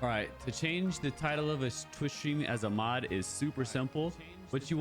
All right, to change the title of a Twitch stream as a mod is super simple. What you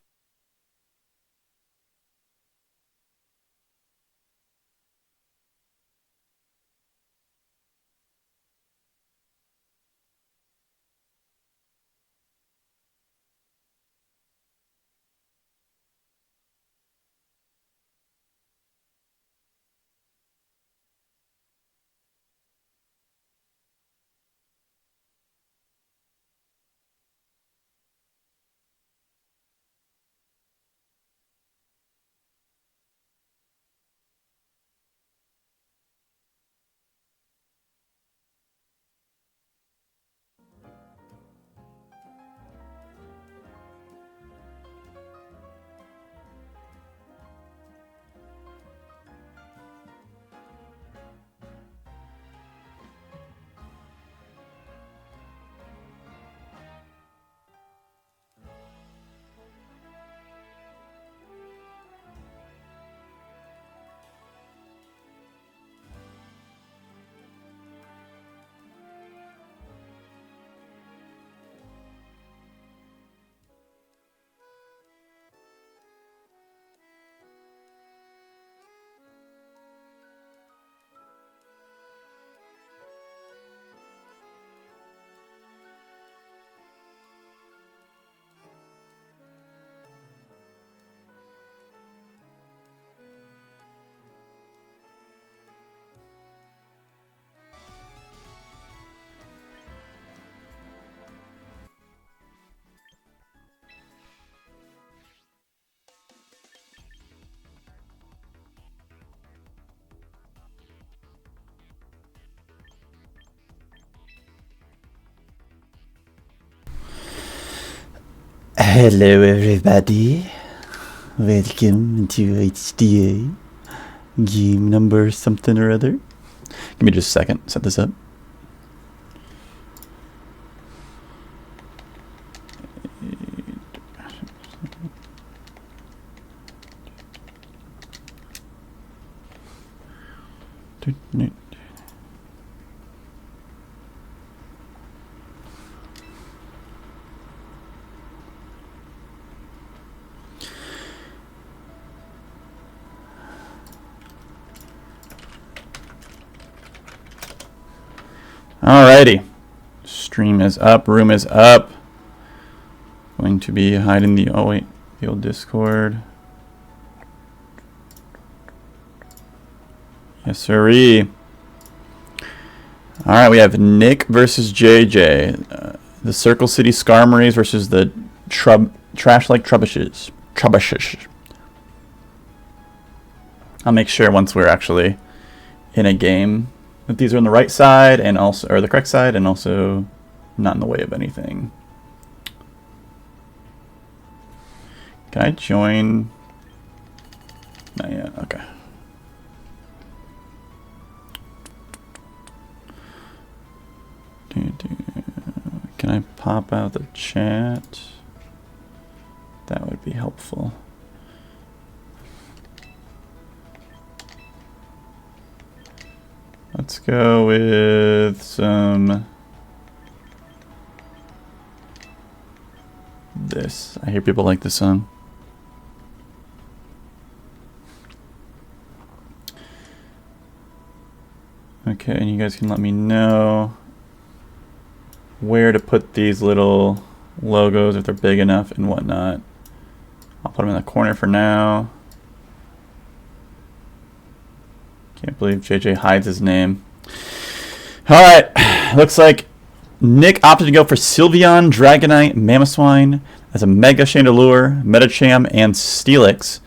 Hello everybody, welcome to HDA, game number something or other. Give me just a second, set this up. Alrighty, stream is up, room is up. Going to be hiding the the old Discord. Yes, sirree. All right, we have Nick versus JJ. The Circle City Skarmorys versus the Trash-like Trubbishes. I'll make sure once we're actually in a game that these are on the right side and also, or the correct side, and also not in the way of anything. Can I join? Not yet. Okay. Can I pop out the chat? That would be helpful. Let's go with some this. I hear people like this song. Okay, and you guys can let me know where to put these little logos, if they're big enough and whatnot. I'll put them in the corner for now. Can't believe JJ hides his name. Alright, looks like Nick opted to go for Sylveon, Dragonite, Mamoswine as a Mega Chandelure, Metacham, and Steelix.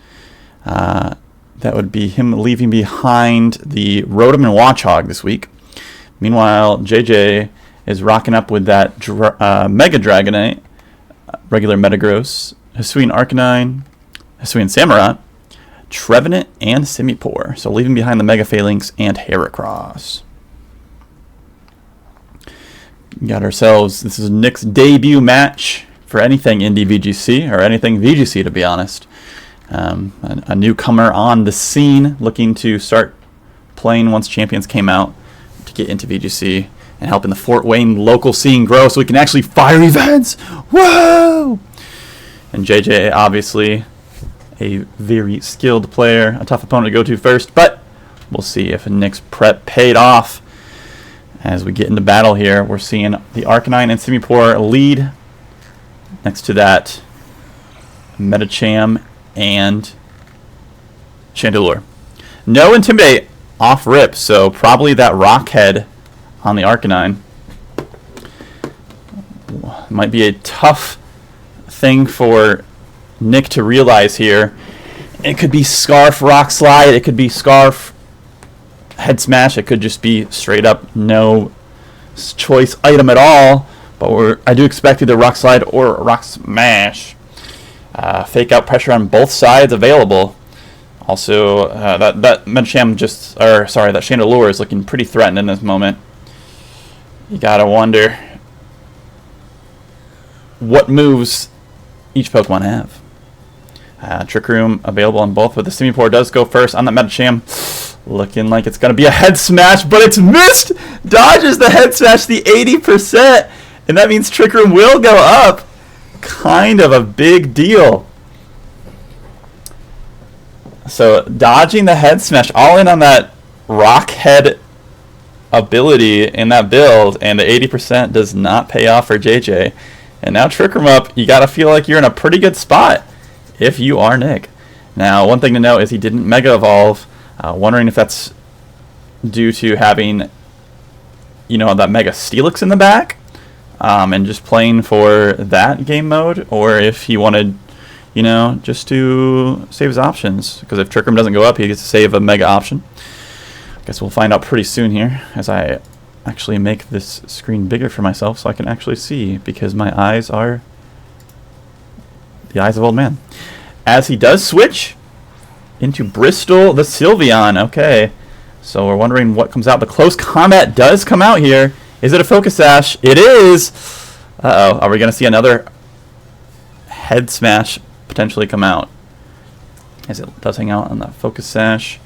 That would be him leaving behind the Rotom and Watchog this week. Meanwhile, JJ is rocking up with that Mega Dragonite, regular Metagross, Hisuian Arcanine, Hisuian Samurott, Trevenant, and Simipour. So leaving behind the Mega Phalanx and Heracross. Got ourselves, this is Nick's debut match for anything IndyVGC, or anything VGC to be honest. A newcomer on the scene, looking to start playing once Champions came out to get into VGC. and helping the Fort Wayne local scene grow so we can actually fire events. Whoa! And JJ, obviously, a very skilled player, a tough opponent to go to first, but we'll see if Nick's prep paid off. As we get into battle here, we're seeing the Arcanine and Simipour lead. Next to that, Medicham and Chandelure. No Intimidate off rip, so probably that Rock Head on the Arcanine. Might be a tough thing for Nick to realize here. It could be Scarf Rock Slide, it could be Scarf Head Smash, it could just be straight up no choice item at all. But I do expect either Rock Slide or Rock Smash. Fake out pressure on both sides available. Also, that Medicham that Chandelure is looking pretty threatened in this moment. You gotta wonder what moves each Pokemon have. Trick Room available on both, but the Simipour does go first on the Medicham. Looking like it's gonna be a Head Smash, but it's missed! Dodges the Head Smash, the 80%! And that means Trick Room will go up. Kind of a big deal. So dodging the Head Smash, all in on that Rock Head ability in that build, and the 80% does not pay off for JJ. And now Trick Room up, you gotta feel like you're in a pretty good spot if you are Nick. Now, one thing to note is he didn't Mega Evolve. Wondering if that's due to having, that Mega Steelix in the back. And just playing for that game mode, or if he wanted, just to save his options. Because if Trick Room doesn't go up, he gets to save a Mega option. I guess we'll find out pretty soon here, as I actually make this screen bigger for myself so I can actually see, because my eyes are the eyes of old man. As he does switch into Bristol the Sylveon. Okay, so we're wondering what comes out. The Close Combat does come out here. Is it a Focus Sash? It is! Uh-oh, are we going to see another Head Smash potentially come out? As it does hang out on the Focus Sash.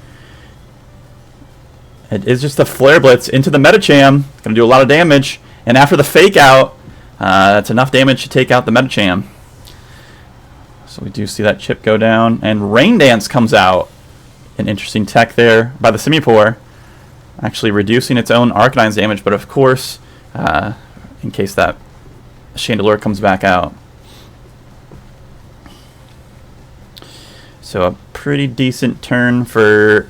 It is just a Flare Blitz into the Medicham. Going to do a lot of damage. And after the Fake Out, that's enough damage to take out the Medicham. So we do see that chip go down. And Rain Dance comes out. An interesting tech there by the Simipour. Actually reducing its own Arcanine's damage, but of course, in case that Chandelure comes back out. So a pretty decent turn for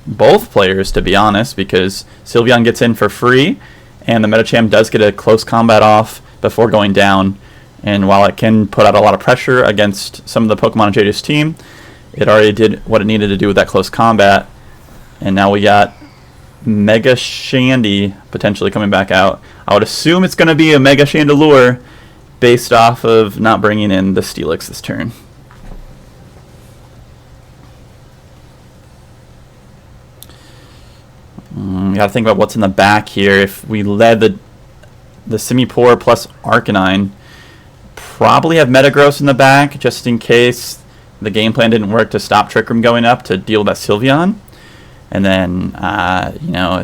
both players, to be honest, because Sylveon gets in for free, and the Medicham does get a Close Combat off before going down. And while it can put out a lot of pressure against some of the Pokemon on JJ's team, it already did what it needed to do with that Close Combat. And now we got Mega Shandy potentially coming back out. I would assume it's going to be a Mega Chandelure based off of not bringing in the Steelix this turn. You got to think about what's in the back here. If we led the Simipour plus Arcanine, probably have Metagross in the back just in case the game plan didn't work to stop Trick Room going up to deal with that Sylveon. And then, I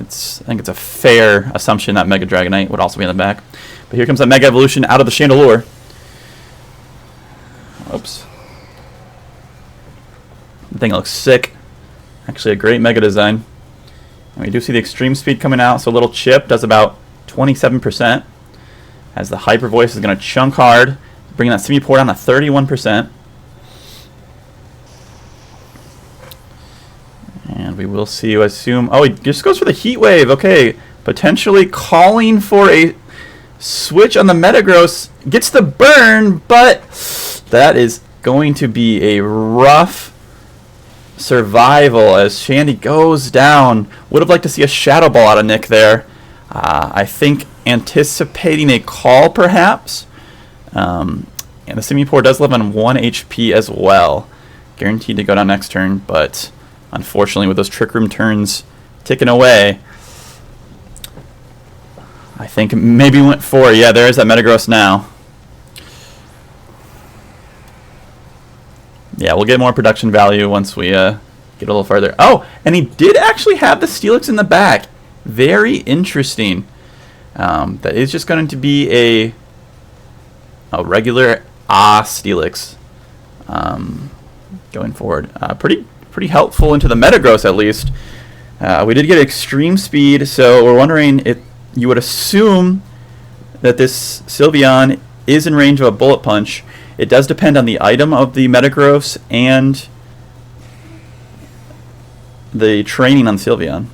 think it's a fair assumption that Mega Dragonite would also be in the back. But here comes that Mega Evolution out of the Chandelure. Oops. The thing looks sick. Actually, a great Mega design. And we do see the Extreme Speed coming out, so a little chip does about 27%. As the Hyper Voice is going to chunk hard, bringing that Simipour down to 31%. And we will see, I assume. Oh, he just goes for the Heat Wave. Okay, potentially calling for a switch on the Metagross. Gets the burn, but that is going to be a rough survival as Shandy goes down. Would have liked to see a Shadow Ball out of Nick there. I think anticipating a call, perhaps. And the Simipour does live on 1 HP as well. Guaranteed to go down next turn, but unfortunately, with those Trick Room turns ticking away, I think maybe went for, yeah, there is that Metagross now. Yeah, we'll get more production value once we get a little further. Oh, and he did actually have the Steelix in the back. Very interesting. That is just going to be a regular Steelix going forward. Pretty helpful into the Metagross at least. We did get extreme speed, so we're wondering if you would assume that this Sylveon is in range of a Bullet Punch. It does depend on the item of the Metagross and the training on Sylveon.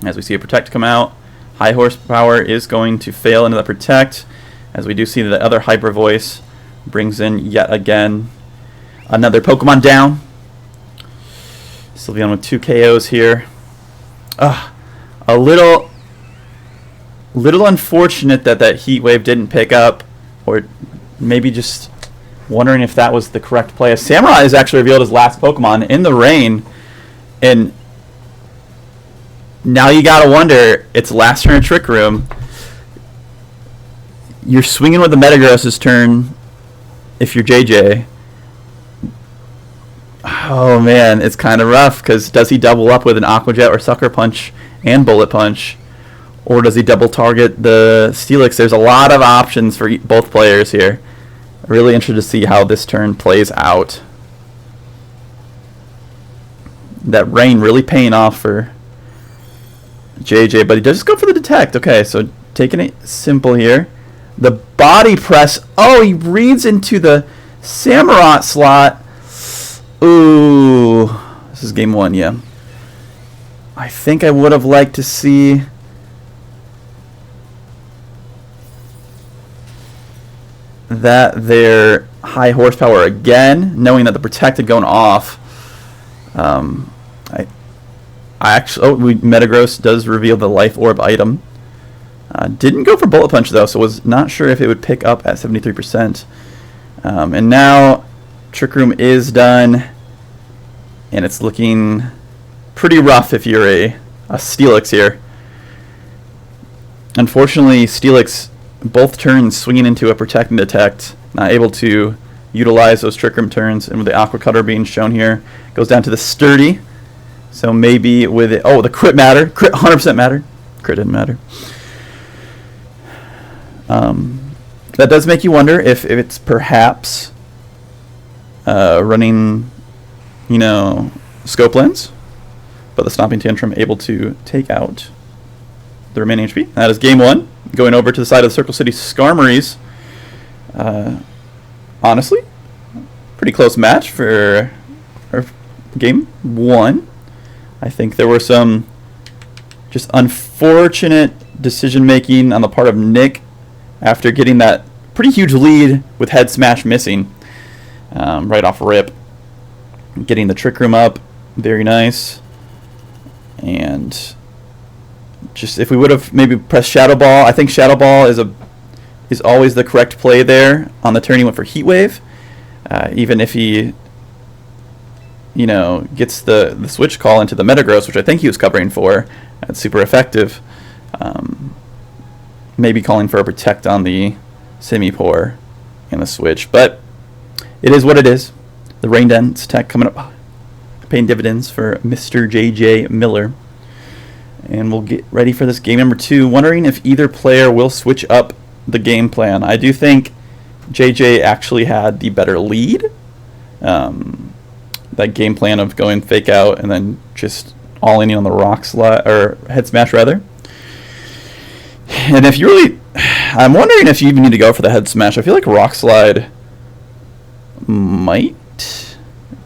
As we see a Protect come out, high horsepower is going to fail into the Protect, as we do see the other Hyper Voice brings in yet again another Pokemon down. Sylveon with 2 KOs here. A little unfortunate that Heat Wave didn't pick up, or maybe just wondering if that was the correct play. Samurai is actually revealed his last Pokemon in the rain, and now you gotta wonder, it's last turn of Trick Room. You're swinging with the Metagross's turn if you're JJ. Oh man, it's kind of rough, because does he double up with an Aqua Jet or Sucker Punch and Bullet Punch? Or does he double target the Steelix? There's a lot of options for both players here. Really interested to see how this turn plays out. That rain really paying off for JJ, but he does go for the Detect. Okay, so taking it simple here. The Body Press. Oh, he reads into the Samurott slot. Ooh, this is game 1, yeah. I think I would have liked to see that their high horsepower again, knowing that the Protect had gone off. I actually, Metagross does reveal the Life Orb item. Didn't go for Bullet Punch though, so was not sure if it would pick up at 73%. And now Trick Room is done, and it's looking pretty rough if you're a Steelix here. Unfortunately, Steelix both turns swinging into a Protect and Detect, not able to utilize those Trick Room turns, and with the Aqua Cutter being shown here, goes down to the Sturdy. So maybe with it, the Crit matter, Crit 100% mattered, Crit didn't matter. That does make you wonder if it's perhaps running, Scope Lens, but the Stomping Tantrum able to take out the remaining HP. That is game 1. Going over to the side of the Circle City Skarmories. Honestly, pretty close match for game 1. I think there were some just unfortunate decision making on the part of Nick after getting that pretty huge lead with Head Smash missing right off rip. Getting the Trick Room up, very nice. And just if we would have maybe pressed Shadow Ball, I think Shadow Ball is always the correct play there. On the turn he went for Heat Wave, even if he gets the switch call into the Metagross, which I think he was covering for. That's super effective. Maybe calling for a Protect on the Simipour and the switch, but it is what it is. The Rain Dance tech coming up, paying dividends for Mr. JJ Miller. And we'll get ready for this game number 2. Wondering if either player will switch up the game plan. I do think JJ actually had the better lead. That game plan of going Fake Out and then just all in on the Rock Slide, or Head Smash rather. And if you really, I'm wondering if you even need to go for the Head Smash. I feel like Rock Slide might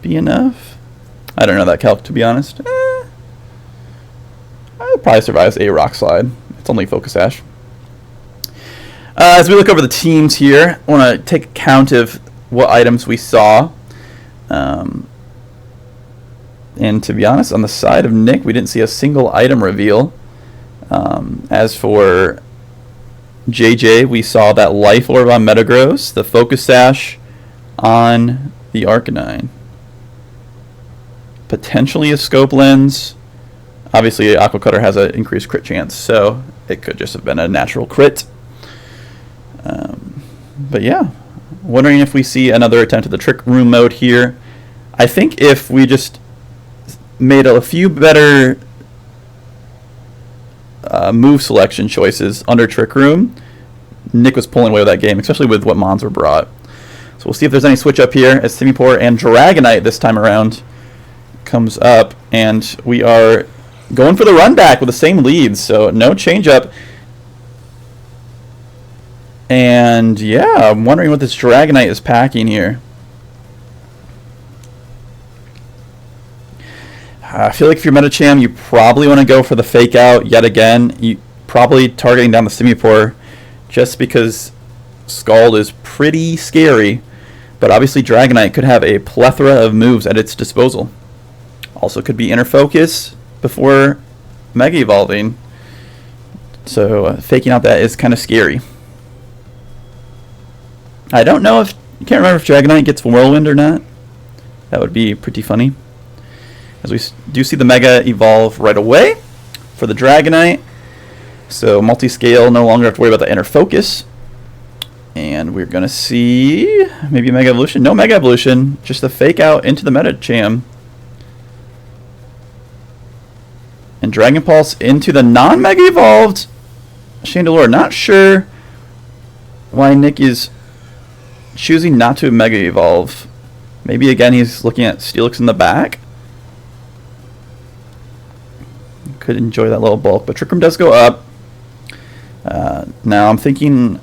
be enough. I don't know that calc, to be honest. It probably survives a Rock Slide. It's only Focus Sash. As we look over the teams here, I want to take account of what items we saw. And to be honest, on the side of Nick, we didn't see a single item reveal. As for JJ, we saw that Life Orb on Metagross, the Focus Sash on the Arcanine. Potentially a Scope Lens. Obviously, Aqua Cutter has an increased crit chance, so it could just have been a natural crit. But yeah, wondering if we see another attempt at the Trick Room mode here. I think if we just made a few better move selection choices under Trick Room, Nick was pulling away with that game, especially with what mons were brought. So we'll see if there's any switch up here as Simipour and Dragonite this time around comes up, and we are going for the run back with the same leads, so no change up. And yeah, I'm wondering what this Dragonite is packing here. I feel like if you're Metacham, you probably want to go for the fake out yet again. You probably targeting down the Simipour just because Scald is pretty scary, but obviously Dragonite could have a plethora of moves at its disposal. Also could be Inner Focus before Mega Evolving, so faking out that is kind of scary. I don't know if, you can't remember if Dragonite gets Whirlwind or not. That would be pretty funny. As we do see the Mega evolve right away for the Dragonite. So multi-scale, no longer have to worry about the Inner Focus. And we're going to see maybe Mega Evolution. No Mega Evolution, just the fake out into the Metacham. And Dragon Pulse into the non-Mega Evolved Chandelure. Not sure why Nick is choosing not to Mega Evolve. Maybe again he's looking at Steelix in the back. Could enjoy that little bulk, but Trick Room does go up. Now I'm thinking,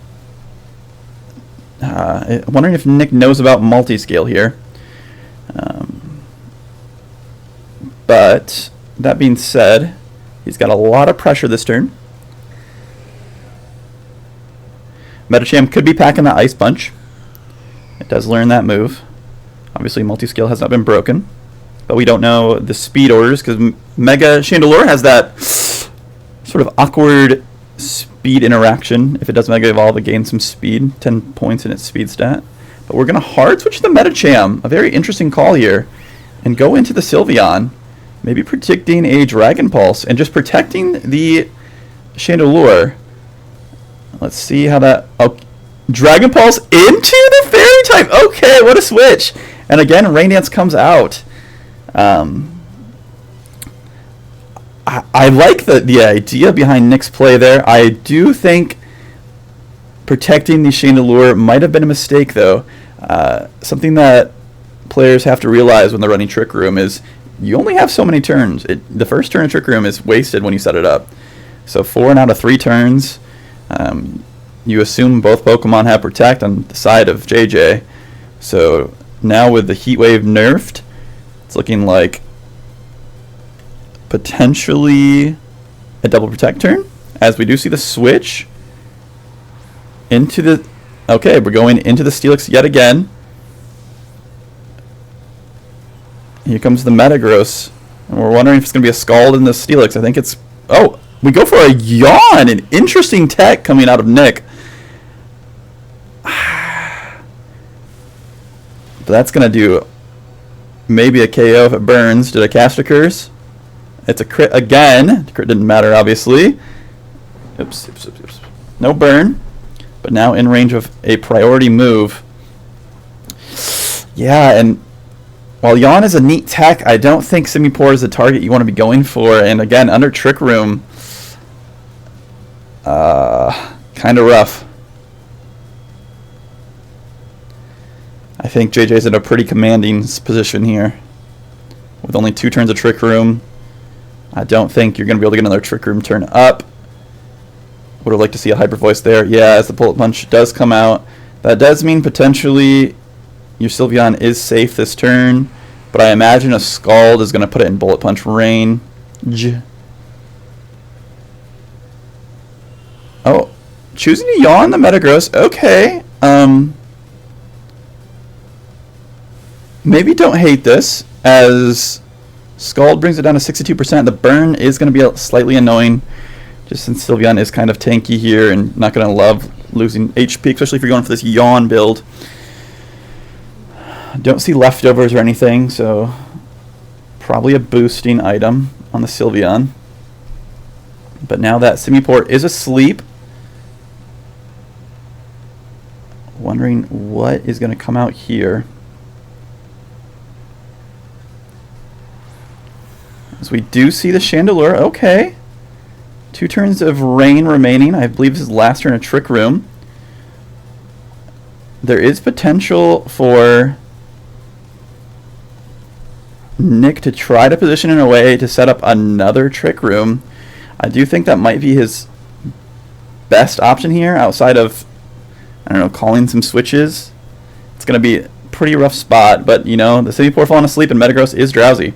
wondering if Nick knows about multi-scale here. But that being said, he's got a lot of pressure this turn. Metacham could be packing the Ice Punch. It does learn that move. Obviously, multi-scale has not been broken, but we don't know the speed orders because Mega Chandelure has that sort of awkward speed interaction. If it does Mega Evolve, it gains some speed, 10 points in its speed stat. But we're going to hard switch the Metacham, a very interesting call here, and go into the Sylveon, maybe predicting a Dragon Pulse and just protecting the Chandelure. Let's see how that... Oh, Dragon Pulse into the Fairy type! Okay, what a switch! And again, Rain Dance comes out. I like the idea behind Nick's play there. I do think protecting the Chandelure might have been a mistake, though. Something that players have to realize when they're running Trick Room is you only have so many turns. The first turn of Trick Room is wasted when you set it up. So 4 out of 3 turns, you assume both Pokemon have Protect on the side of JJ. So now with the Heat Wave nerfed, it's looking like potentially a double Protect turn, as we do see the switch into the... Okay, we're going into the Steelix yet again. Here comes the Metagross, and we're wondering if it's going to be a Scald in the Steelix. I think it's... Oh, we go for a Yawn! An interesting tech coming out of Nick. But that's going to do maybe a KO if it burns. Did I cast a Curse? It's a crit again. The crit didn't matter, obviously. Oops. No burn. But now in range of a priority move. Yeah, and while Yawn is a neat tech, I don't think Simipour is the target you want to be going for. And again, under Trick Room, kind of rough. I think JJ's in a pretty commanding position here. With only 2 turns of Trick Room, I don't think you're going to be able to get another Trick Room turn up. Would have liked to see a Hyper Voice there. Yeah, as the Bullet Punch does come out, that does mean potentially your Sylveon is safe this turn, but I imagine a Scald is going to put it in Bullet Punch range. Oh, choosing to Yawn the Metagross. Okay. Maybe don't hate this, as Scald brings it down to 62%. The burn is going to be slightly annoying, just since Sylveon is kind of tanky here and not going to love losing HP, especially if you're going for this Yawn build. Don't see leftovers or anything, so probably a boosting item on the Sylveon. But now that Simipour is asleep, wondering what is going to come out here. As we do see the Chandelure, okay. 2 turns of rain remaining. I believe this is last turn of Trick Room. There is potential for Nick to try to position in a way to set up another Trick Room. I do think that might be his best option here outside of, I don't know, calling some switches. It's going to be a pretty rough spot, but, you know, the Simipour falling asleep and Metagross is drowsy.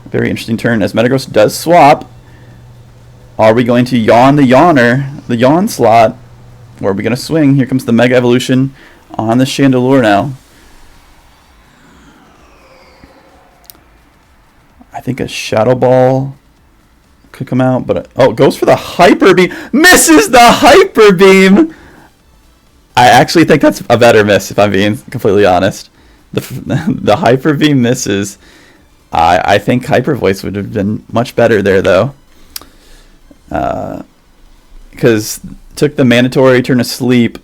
Very interesting turn as Metagross does swap. Are we going to yawn the yawner, the yawn slot, or are we going to swing? Here comes the Mega Evolution on the Chandelure now. I think a Shadow Ball could come out, but oh, it goes for the Hyper Beam. Misses the Hyper Beam! I actually think that's a better miss, if I'm being completely honest. The Hyper Beam misses. I think Hyper Voice would have been much better there, though. Because took the mandatory turn of sleep,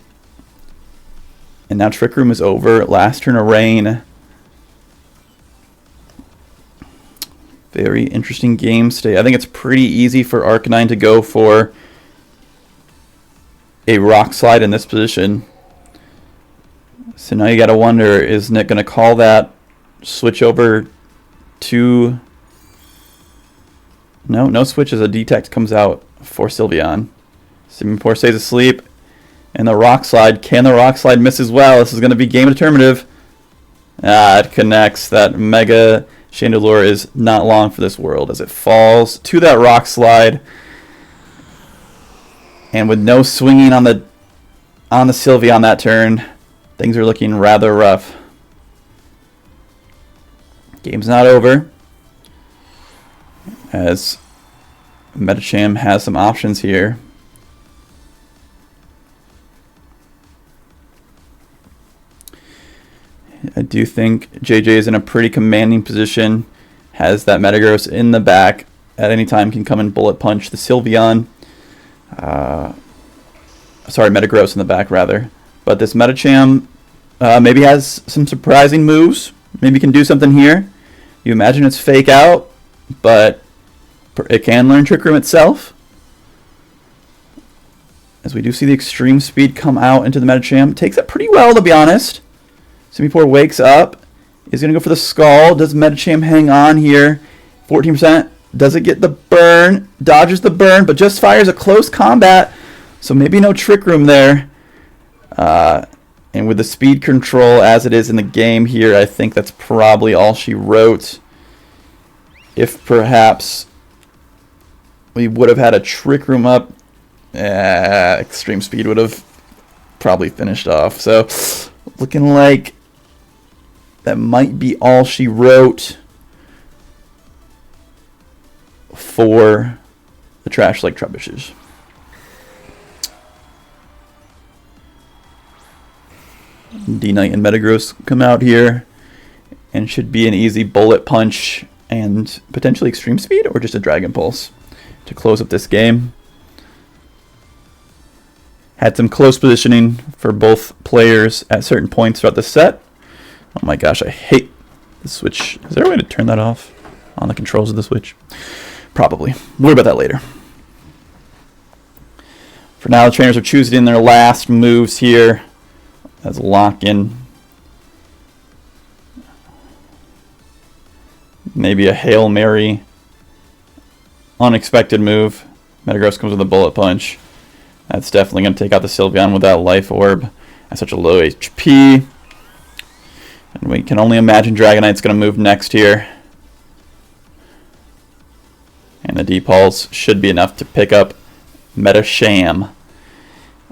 and now Trick Room is over. Last turn of rain. Very interesting game state. I think it's pretty easy for Arcanine to go for a Rock Slide in this position. So now you got to wonder, is Nick going to call that, switch over to... No switch as a Detect comes out for Sylveon. Simipour stays asleep. And the Rock Slide. Can the Rock Slide miss as well? This is going to be game determinative. It connects. That Mega Chandelure is not long for this world as it falls to that Rock Slide. And with no swinging on the Sylveon that turn, things are looking rather rough. Game's not over, as Metacham has some options here. I do think JJ is in a pretty commanding position. Has that Metagross in the back. At any time can come and Bullet Punch the Sylveon. Sorry, Metagross in the back, rather. But this Metacham maybe has some surprising moves. Maybe can do something here. You imagine it's Fake Out, but it can learn Trick Room itself. As we do see the Extreme Speed come out into the Metacham. Takes it pretty well, to be honest. Simipour wakes up. Is going to go for the Skull. Does Metacham hang on here? 14%. Does it get the burn? Dodges the burn, but just fires a close combat. So maybe no Trick Room there. And with the speed control as it is in the game here, I think that's probably all she wrote. If perhaps we would have had a Trick Room up, Extreme Speed would have probably finished off. So looking like that might be all she wrote for the Trash Lake Trubbishes. D-Knight and Metagross come out here and should be an easy Bullet Punch and potentially Extreme Speed or just a Dragon Pulse to close up this game. Had some close positioning for both players at certain points throughout the set. Oh my gosh, I hate the Switch. Is there a way to turn that off on the controls of the Switch? Probably. Worry about that later. For now, the trainers are choosing their last moves here as lock-in. Maybe a Hail Mary. Unexpected move. Metagross comes with a Bullet Punch. That's definitely going to take out the Sylveon with that Life Orb at such a low HP. And we can only imagine Dragonite's going to move next here. And the D-Pulse should be enough to pick up Metacham.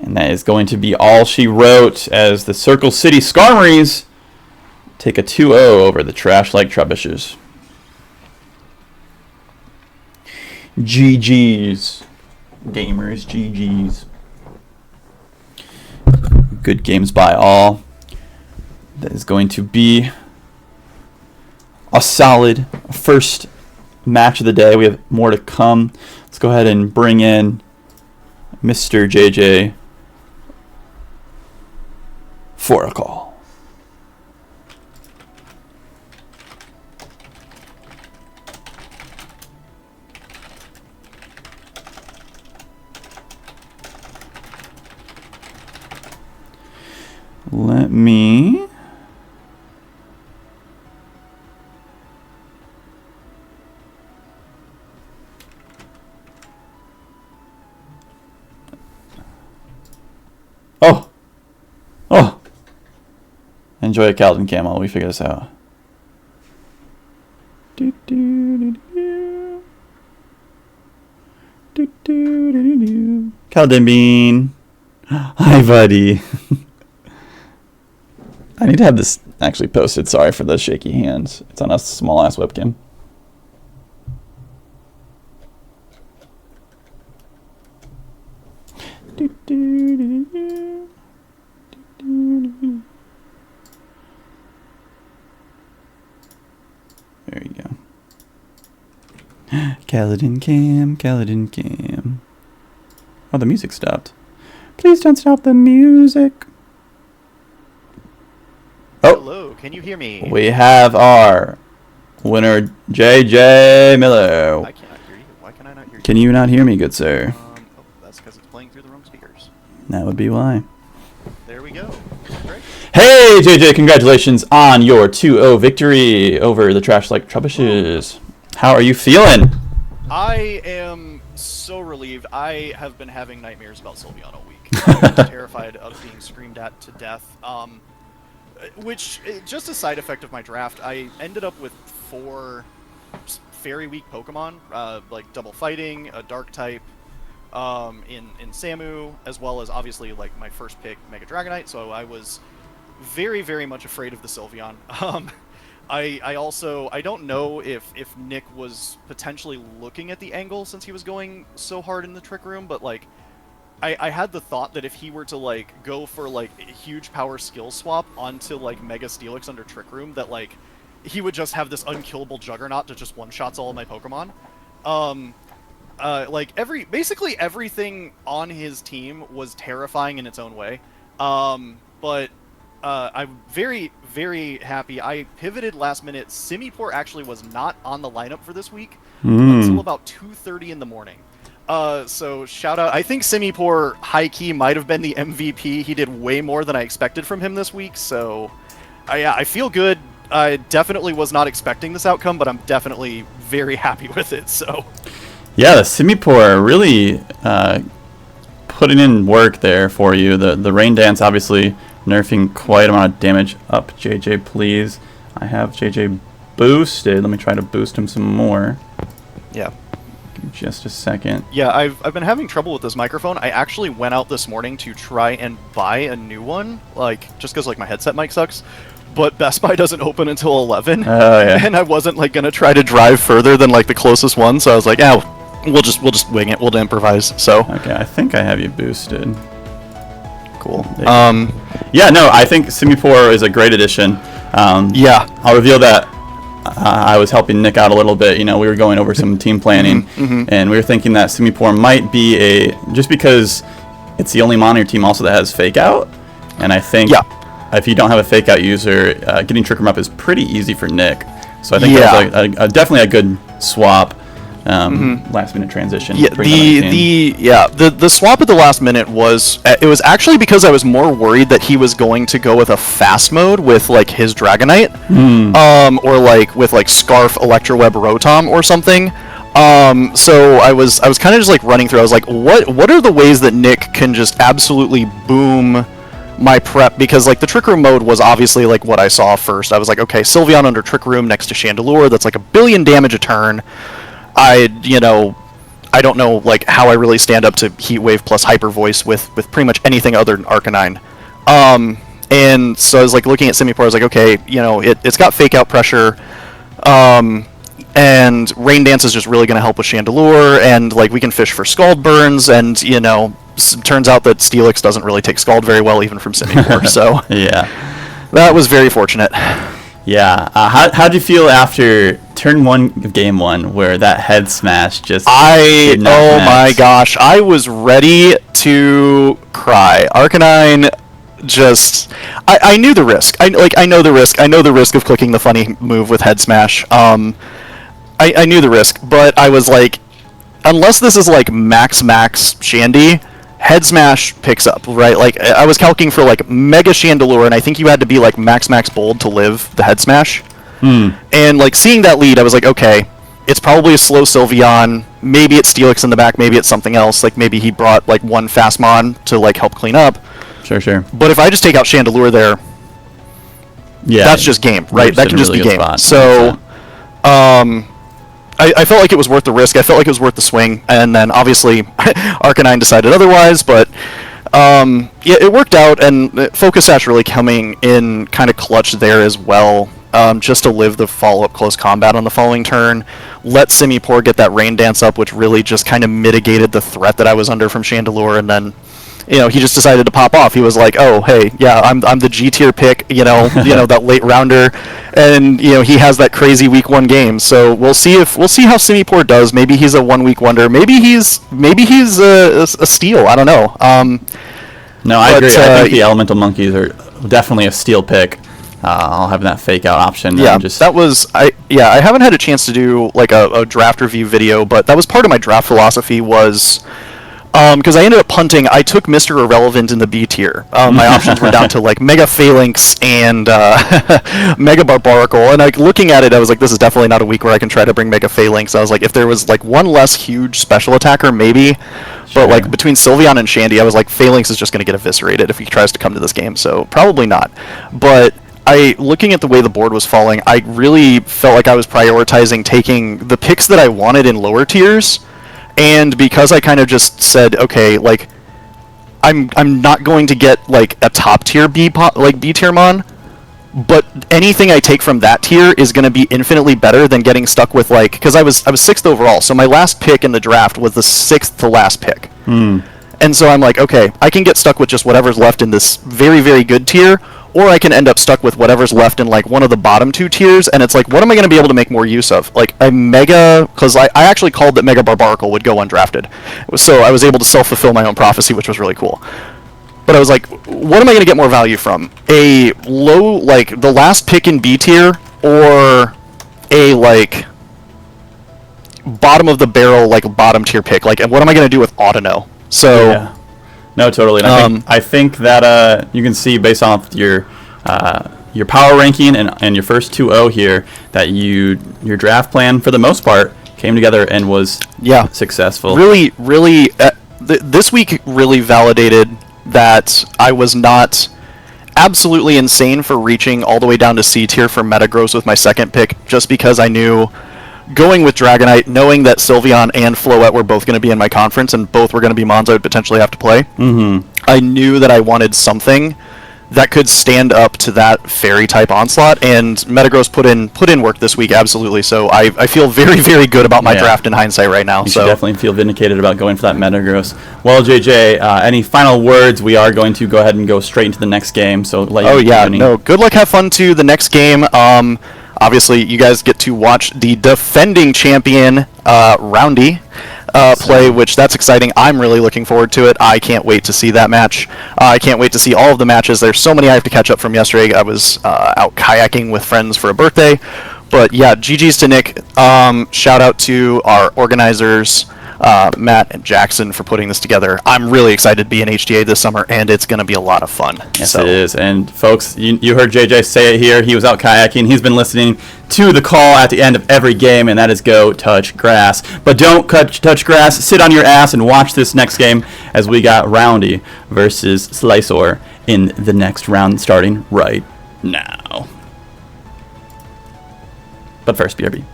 And that is going to be all she wrote as the Circle City Skarmorys take a 2-0 over the Trash Lake Trubbishes. GG's. Gamers, GG's. Good games by all. That is going to be a solid first match of the day. We have more to come. Let's go ahead and bring in Mr. JJ for a call. Let me... Oh! Oh! Enjoy a Calvin Cam while we figure this out. Calvin Bean. Hi, buddy. I need to have this actually posted. Sorry for the shaky hands. It's on a small-ass webcam. There you go. Kaladin Cam. Oh, the music stopped. Please don't stop the music. Oh. Hello, can you hear me? We have our winner, JJ Miller. I cannot hear you. Why can I not hear you? Can you not hear me, good sir? Oh, that's because it's playing through the wrong speakers. That would be why. There we go. Great. Hey, JJ, congratulations on your 2-0 victory over the trash-like Trubbishes. How are you feeling? I am so relieved. I have been having nightmares about Sylveon all week. I'm terrified of being screamed at to death. Which, just a side effect of my draft, I ended up with 4 very weak Pokemon, like double fighting, a dark type, in Samu, as well as obviously like my first pick, Mega Dragonite, so I was very, very much afraid of the Sylveon. I don't know if Nick was potentially looking at the angle since he was going so hard in the Trick Room, but like, I had the thought that if he were to like go for like a huge power skill swap onto like Mega Steelix under Trick Room, that like he would just have this unkillable Juggernaut that just one-shots all of my Pokemon. Like basically everything on his team was terrifying in its own way. But I'm very, very happy. I pivoted last minute. Simipour actually was not on the lineup for this week until about 2:30 in the morning. So shout out. I think Simipour high-key might have been the MVP. He did way more than I expected from him this week, so I feel good. I definitely was not expecting this outcome, but I'm definitely very happy with it, so. Yeah, the Simipour really putting in work there for you. The Rain Dance obviously nerfing quite a amount of damage. Up, JJ, please. I have JJ boosted. Let me try to boost him some more. Yeah. Just a second. Yeah, I've been having trouble with this microphone. I actually went out this morning to try and buy a new one, like just because like my headset mic sucks. But Best Buy doesn't open until 11. Oh yeah. And I wasn't like gonna try to drive further than like the closest one, so I was like, yeah, we'll just wing it. We'll improvise. So. Okay, I think I have you boosted. Cool. Yeah, no, I think Simipour is a great addition. Yeah. I'll reveal that. I was helping Nick out a little bit. You know, we were going over some team planning, and we were thinking that Simipour might be just because it's the only mon on your team also that has Fake Out, and I think if you don't have a Fake Out user, getting Trick Room up is pretty easy for Nick. So I think that's definitely a good swap. Last minute transition. Yeah, the swap at the last minute was actually because I was more worried that he was going to go with a fast mode with like his Dragonite, or like with like Scarf, Electroweb, Rotom or something. So I was kind of just like running through. I was like, what are the ways that Nick can just absolutely boom my prep? Because like the Trick Room mode was obviously like what I saw first. I was like, okay, Sylveon under Trick Room next to Chandelure, that's like 1 billion damage a turn. I don't know like how I really stand up to Heat Wave plus Hyper Voice with pretty much anything other than Arcanine. And so I was like looking at Simipour, I was like, okay, it's got Fake Out pressure, and Rain Dance is just really going to help with Chandelure, and like we can fish for Scald Burns, and turns out that Steelix doesn't really take Scald very well even from Simipour, so yeah, that was very fortunate. Yeah. How'd you feel after turn 1 of game 1 where that head smash just my gosh, I was ready to cry. Arcanine just I knew the risk. I know the risk. I know the risk of clicking the funny move with head smash. I knew the risk, but I was like, unless this is like max Shandy, Head Smash picks up, right? Like, I was calculating for, like, Mega Chandelure, and I think you had to be, like, max bold to live the Head Smash. And, like, seeing that lead, I was like, okay, it's probably a slow Sylveon. Maybe it's Steelix in the back. Maybe it's something else. Like, maybe he brought, like, one Fastmon to, like, help clean up. Sure. But if I just take out Chandelure there, Yeah, that's just game, right? That can just be game. Spot, so, I felt like it was worth the risk. I felt like it was worth the swing. And then, obviously, Arcanine decided otherwise. But, yeah, it worked out. And Focus Sash really coming in kind of clutch there as well. Just to live the follow-up close combat on the following turn. Let Simipour get that Rain Dance up, which really just kind of mitigated the threat that I was under from Chandelure. And then, you know, he just decided to pop off. He was like, "Oh, hey, yeah, I'm the G tier pick, you know, that late rounder," and you know he has that crazy week 1 game. So we'll see how Simipour does. Maybe he's a 1-week wonder. Maybe he's a steal. I don't know. No, I agree. I think the Elemental Monkeys are definitely a steal pick. I'll have that fake out option. Yeah, I haven't had a chance to do like a draft review video, but that was part of my draft philosophy was. Because I ended up punting, I took Mr. Irrelevant in the B tier. My options were down to like Mega Phalanx and Mega Barbaracle. And like looking at it, I was like, this is definitely not a week where I can try to bring Mega Phalanx. I was like, if there was like one less huge special attacker, maybe. But like between Sylveon and Shandy, I was like, Phalanx is just going to get eviscerated if he tries to come to this game. So probably not. But looking at the way the board was falling, I really felt like I was prioritizing taking the picks that I wanted in lower tiers. And because I kind of just said, okay, like, I'm not going to get like a top tier B tier mon, but anything I take from that tier is going to be infinitely better than getting stuck with like, because I was 6th overall, so my last pick in the draft was the 6th to last pick, and so I'm like, okay, I can get stuck with just whatever's left in this very, very good tier, or I can end up stuck with whatever's left in like one of the bottom 2 tiers, and it's like, what am I going to be able to make more use of? Like a Mega, because I actually called that Mega Barbaracle would go undrafted, so I was able to self-fulfill my own prophecy, which was really cool. But I was like, what am I going to get more value from? A low, like the last pick in B tier, or a like bottom of the barrel, like bottom tier pick? Like, what am I going to do with Audino? So. Yeah. No, totally. And I think that you can see based off your power ranking and your first 2-0 here that your draft plan for the most part came together and was successful. Really, this week really validated that I was not absolutely insane for reaching all the way down to C tier for Metagross with my second pick, just because I knew. Going with Dragonite, knowing that Sylveon and Floette were both going to be in my conference and both were going to be mons I would potentially have to play, I knew that I wanted something that could stand up to that Fairy-type onslaught, and Metagross put in work this week, absolutely. So I feel very, very good about my draft in hindsight right now. You should definitely feel vindicated about going for that Metagross. Well, JJ, any final words? We are going to go ahead and go straight into the next game. So good luck, have fun to the next game. Obviously, you guys get to watch the defending champion, Roundy, play, which that's exciting. I'm really looking forward to it. I can't wait to see that match. I can't wait to see all of the matches. There's so many I have to catch up from yesterday. I was out kayaking with friends for a birthday. But yeah, GG's to Nick. Shout out to our organizers, Matt and Jackson, for putting this together. I'm really excited to be in HDA this summer, and it's going to be a lot of fun. Yes, it is. And folks, you heard JJ say it here. He was out kayaking. He's been listening to the call at the end of every game, and that is go touch grass. But don't touch grass. Sit on your ass and watch this next game as we got Roundy versus Slicer in the next round starting right now. But first, BRB.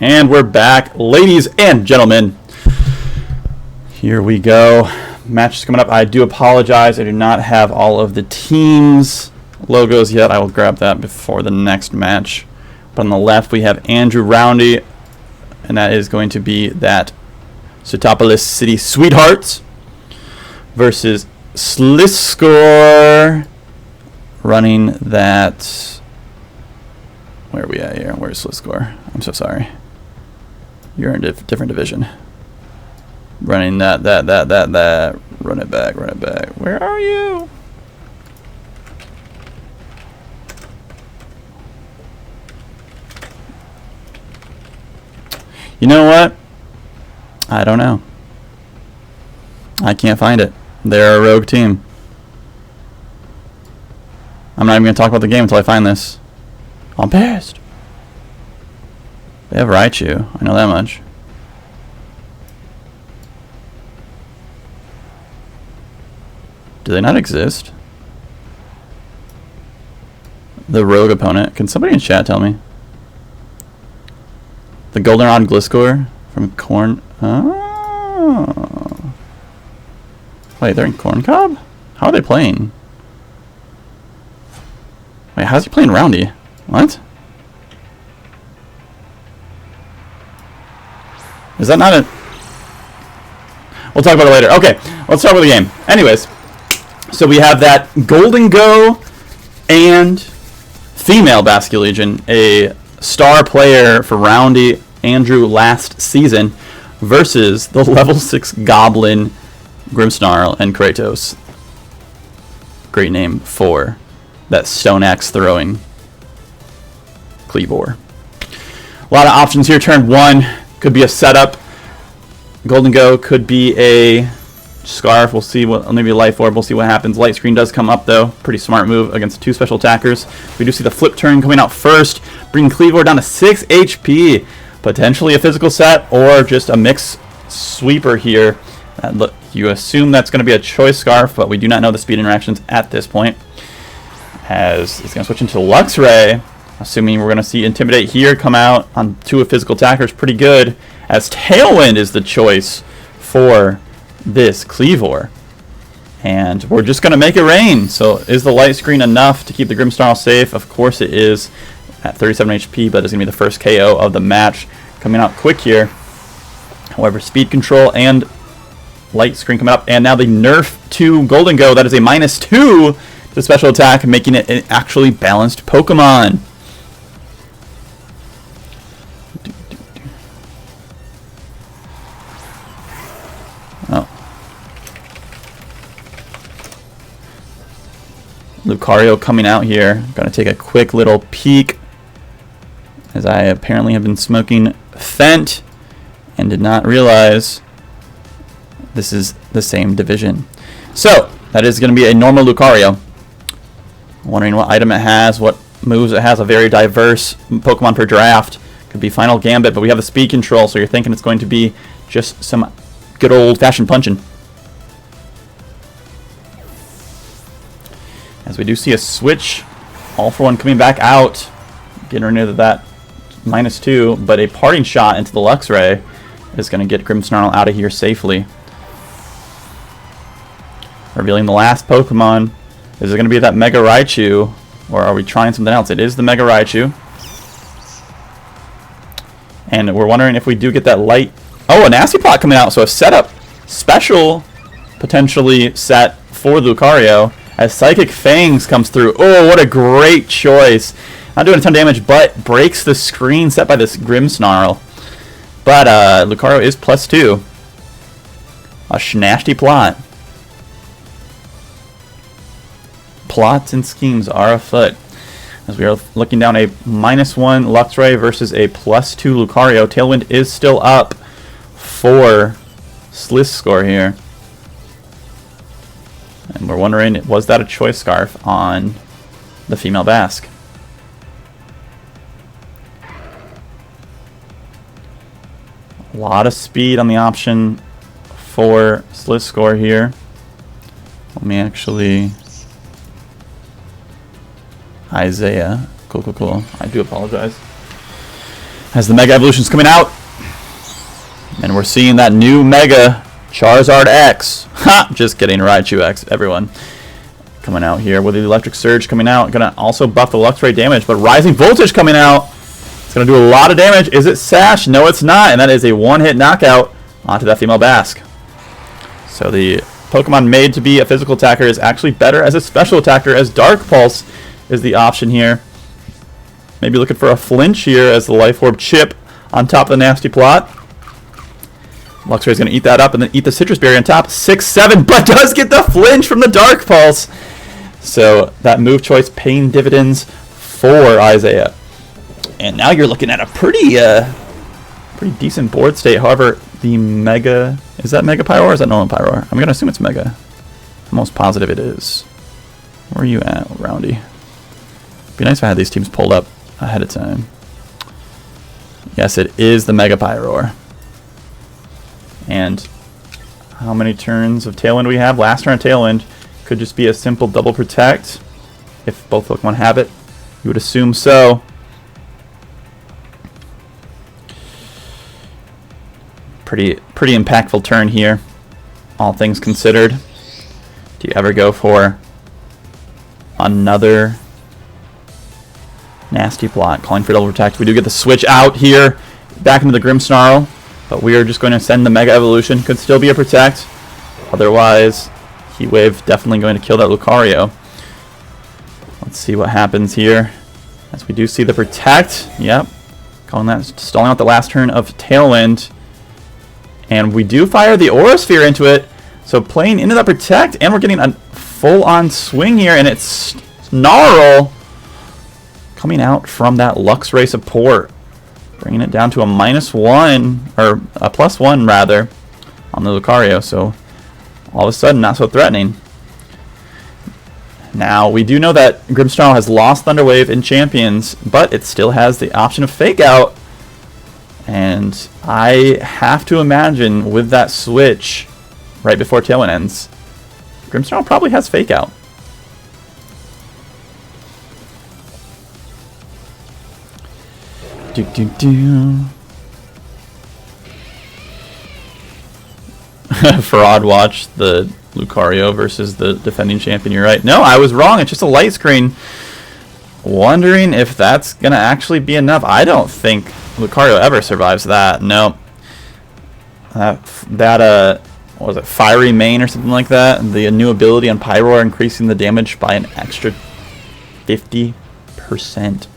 And we're back, ladies and gentlemen. Here we go. Match is coming up. I do apologize. I do not have all of the teams' logos yet. I will grab that before the next match. But on the left, we have Andrew Roundy, and that is going to be that Sootopolis City Sweethearts versus Gliscors, running that. Where are we at here? Where's Gliscors? I'm so sorry. You're in a different division. Running that. Run it back. Where are you? You know what? I don't know. I can't find it. They're a rogue team. I'm not even going to talk about the game until I find this. I'm pissed. They have Raichu. I know that much. Do they not exist? The rogue opponent. Can somebody in chat tell me? The Goldenrod Gliscor from Corn. Oh. Wait, they're in Corn Cob? How are they playing? Wait, how's he playing Roundy? What? Is that not a... We'll talk about it later. Okay, let's start with the game. Anyways, so we have that Golden Go and female Basculegion, a star player for Roundy, Andrew, last season, versus the level 6 Goblin, Grimmsnarl, and Kratos. Great name for that Stone Axe throwing Kleavor. A lot of options here. Turn 1 could be a setup. Golden Go could be a Scarf. We'll see what, maybe a Life Orb. We'll see what happens. Light Screen does come up though. Pretty smart move against 2 special attackers. We do see the flip turn coming out first, bringing Kleavor down to 6 HP. Potentially a physical set or just a mix sweeper here. Look, you assume that's going to be a choice Scarf, but we do not know the speed interactions at this point. As it's going to switch into Luxray, assuming we're going to see Intimidate here come out on 2 physical attackers. Pretty good, as Tailwind is the choice for this Kleavor. And we're just going to make it rain. So is the Light Screen enough to keep the Grimmsnarl safe? Of course it is, at 37 HP, but it's going to be the first KO of the match. Coming out quick here. However, Speed Control and Light Screen coming up. And now the Nerf to Golden Go. That is a -2 to the special attack, making it an actually balanced Pokemon. Oh. Lucario coming out here. Gonna take a quick little peek, as I apparently have been smoking Fent and did not realize this is the same division. So that is going to be a normal Lucario. Wondering what item it has, what moves it has. A very diverse Pokemon per draft. Could be Final Gambit, but we have the Speed Control, so you're thinking it's going to be just some good old-fashioned punching. As we do see a switch, All for One coming back out, getting rid of that -2, but a parting shot into the Luxray is going to get Grimmsnarl out of here safely. Revealing the last Pokemon. Is it going to be that Mega Raichu, or are we trying something else? It is the Mega Raichu. And we're wondering if we do get that light... Oh, a Nasty Plot coming out, so a setup special potentially set for Lucario as Psychic Fangs comes through. Oh, what a great choice. Not doing a ton of damage, but breaks the screen set by this Grimmsnarl. But Lucario is +2. A Schnasty Plot. Plots and schemes are afoot. As we are looking down a -1 Luxray versus a +2 Lucario. Tailwind is still up for Gliscors here. And we're wondering, was that a choice Scarf on the female Basque? A lot of speed on the option for Gliscors here. Let me actually... Isaiah. Cool. I do apologize. as the Mega Evolution's coming out. And we're seeing that new Mega Charizard X. Ha! Just kidding, Raichu X, everyone. Coming out here with the Electric Surge coming out. Gonna also buff the Luxray damage, but Rising Voltage coming out. It's gonna do a lot of damage. Is it Sash? No, it's not. And that is a one-hit knockout onto that female Basque. So the Pokemon made to be a physical attacker is actually better as a special attacker, as Dark Pulse is the option here. Maybe looking for a flinch here as the Life Orb chip on top of the Nasty Plot. Luxray is going to eat that up and then eat the Citrus Berry on top. 6-7, but does get the flinch from the Dark Pulse. So that move choice paying dividends for Isaiah. And now you're looking at a pretty decent board state. However, the Mega... Is that Mega Pyroar or is that normal Pyroar? I'm going to assume it's Mega. I'm almost positive it is. Where are you at, Roundy? It'd be nice if I had these teams pulled up ahead of time. Yes, it is the Mega Pyroar. And how many turns of Tailwind do we have? Last turn of Tailwind could just be a simple double protect. If both Pokemon have it, you would assume so. Pretty impactful turn here, all things considered. Do you ever go for another Nasty Plot? Calling for double protect. We do get the switch out here, back into the Grimmsnarl, but we are just going to send the Mega Evolution. Could still be a protect. Otherwise, Heat Wave definitely going to kill that Lucario. Let's see what happens here. As we do see the protect. Yep. Calling that, stalling out the last turn of Tailwind. And we do fire the Aura Sphere into it. So playing into that protect, and we're getting a full-on swing here, and it's Snarl coming out from that Luxray support, bringing it down to a -1, or a +1 rather, on the Lucario. So all of a sudden, not so threatening. Now, we do know that Grimmsnarl has lost Thunder Wave in Champions, but it still has the option of Fake Out. And I have to imagine with that switch right before Tailwind ends, Grimmsnarl probably has Fake Out. Fraud watch the Lucario versus the defending champion. You're right. No, I was wrong. It's just a light screen. Wondering if that's going to actually be enough. I don't think Lucario ever survives that. No. What was it? Fiery Mane or something like that. The new ability on Pyroar increasing the damage by an extra 50%.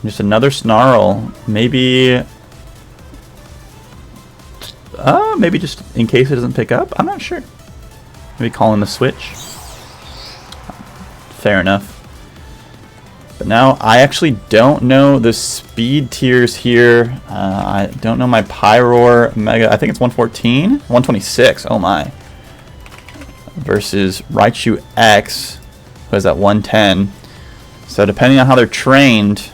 Just another Snarl. Maybe just in case it doesn't pick up. I'm not sure. Maybe calling the switch. Fair enough. But now I actually don't know the speed tiers here. I don't know my Pyroar Mega. I think it's 114, 126. Oh my. Versus Raichu X, who is at 110. So depending on how they're trained,